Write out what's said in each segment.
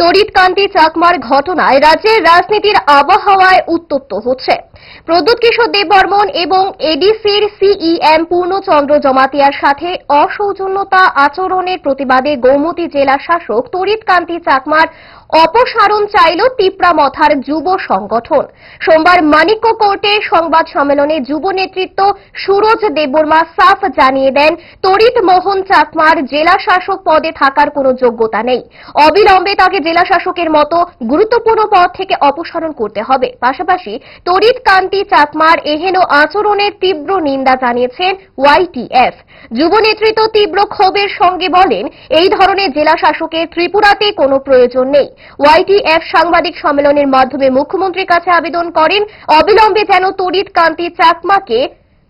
তড়িৎকান্তি চাকমার ঘটনায় রাজ্যের রাজনীতির আবহাওয়ায় উত্তপ্ত হচ্ছে। প্রদ্যুৎ কিশোর দেববর্মন এবং এডিসির সিইএম পূর্ণচন্দ্র জমাতিয়ার সাথে অসৌজন্যতা আচরণের প্রতিবাদে গোমতী জেলা শাসক তড়িৎকান্তি চাকমার অপসারণ চাইল তিপ্রামথার যুব সংগঠন। সোমবার মানিক্য কোর্টে সংবাদ সম্মেলনে যুব নেতৃত্ব সুরজ দেববর্মা সাফ জানিয়ে দেন, তড়িৎ মোহন চাকমার জেলা শাসক পদে থাকার কোনো যোগ্যতা নেই। অবিলম্বে তাকে জেলা শাসকের মতো গুরুত্বপূর্ণ পদ থেকে অপসারণ করতে হবে। পাশাপাশি তড়িৎকান্তি চাকমার এহেন আচরণের তীব্র নিন্দা জানিয়েছেন ওয়াইটিএফ। যুব নেতৃত্ব তীব্র ক্ষোভের সঙ্গে বলেন, এই ধরনের জেলা শাসকের ত্রিপুরাতে কোনো প্রয়োজন নেই। ওয়াইটিএফ সাংবাদিক সম্মেলনের মাধ্যমে মুখ্যমন্ত্রীর কাছে আবেদন করেন, অবিলম্বে যেন তড়িৎকান্তি চাকমাকে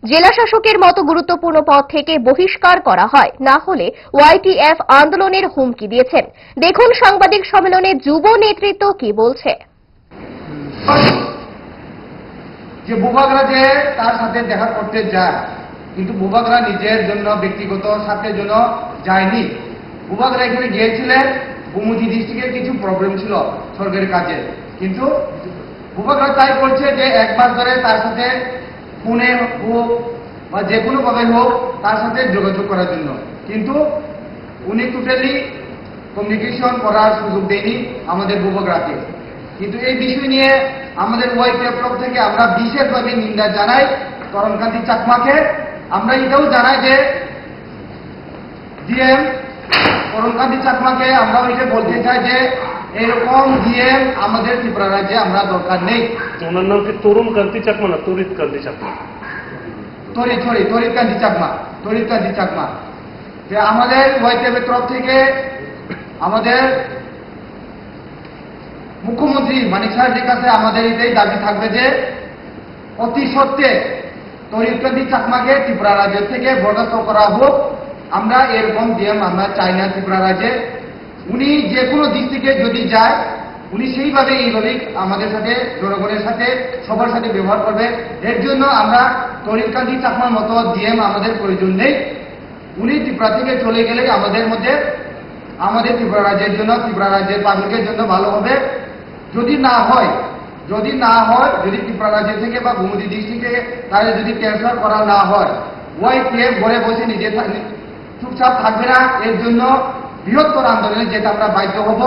জেলা শাসকের মতো গুরুত্বপূর্ণ পদ থেকে বহিষ্কার করা হয়, না হলে ওয়াইটিএফ আন্দোলনের হুমকি দিয়েছেন। দেখুন সাংবাদিক সম্মেলনে যুব নেতৃত্ব কি বলছে। যে বুবাগরা যে তার সাথে দেখা করতে যায়, কিন্তু বুবাগরা নিজের জন্য ব্যক্তিগত স্বার্থের জন্য যায়নি। বুবাগরা এখানে গিয়েছিলেন, গোমতী ডিস্ট্রিক্টের কিছু প্রবলেম ছিল সরকারি কাজে, কিন্তু বুবাগরা তাই বলছে যে এক মাস ধরে তার সাথে ফোনে হোক বা যে কোনো ভাবে হোক তার সাথে যোগাযোগ করার জন্য, কিন্তু উনি টোটালি কমিউনিকেশন করার সুযোগ দেয়নি আমাদের বুবাগরাকে। কিন্তু এই বিষয় নিয়ে আমাদের ওয়াইটিএফ পক্ষ থেকে আমরা বিশেষভাবে নিন্দা জানাই তরণকান্তি চাকমাকে। আমরা এটাও জানাই যে ডিএম তরণকান্তি চাকমাকে আমরা এটা বলতে চাই যে এরকম ডিএম আমাদের ত্রিপুরা রাজ্যে আমরা দরকার নেই। ওনার নাম কি তরুণকান্তি চাকমা না তড়িৎকান্তি চাকমা? তড়িৎকান্তি চাকমা, তড়িৎকান্তি চাকমা। যে আমাদের ওয়াইটিএফ এর তরফ থেকে আমাদের মুখ্যমন্ত্রী মানিক সাহেবের কাছে আমাদের এটাই দাবি থাকবে যে অতি সত্ত্বে তড়িৎকান্তি চাকমাকে ত্রিপুরা রাজ্য থেকে বরখাস্ত করা হোক। আমরা এরকম ডিএম আমরা চাই না ত্রিপুরা রাজ্যে। উনি যে কোনো দিক থেকে যদি যায়, উনি সেইভাবে এইভাবেই আমাদের সাথে জনগণের সাথে সবার সাথে ব্যবহার করবে। এর জন্য আমরা তড়িৎকান্তি চাকমার মতো ডিএম আমাদের প্রয়োজন নেই। উনি ত্রিপুরা থেকে চলে গেলে আমাদের মধ্যে আমাদের ত্রিপুরা রাজ্যের জন্য, ত্রিপুরা রাজ্যের পাবলিকের জন্য ভালো হবে। যদি না হয় যদি ত্রিপুরা রাজ্য থেকে বা গোমতী ডিস্ট্রিক্ট থেকে তাহলে যদি ট্রান্সফার করা না হয়, ওয়াইটিএফ ঘরে বসে নিজে চুপচাপ থাকবে না। এর জন্য বৃহত্তর আন্দোলনে যেটা আমরা বাধ্য হব।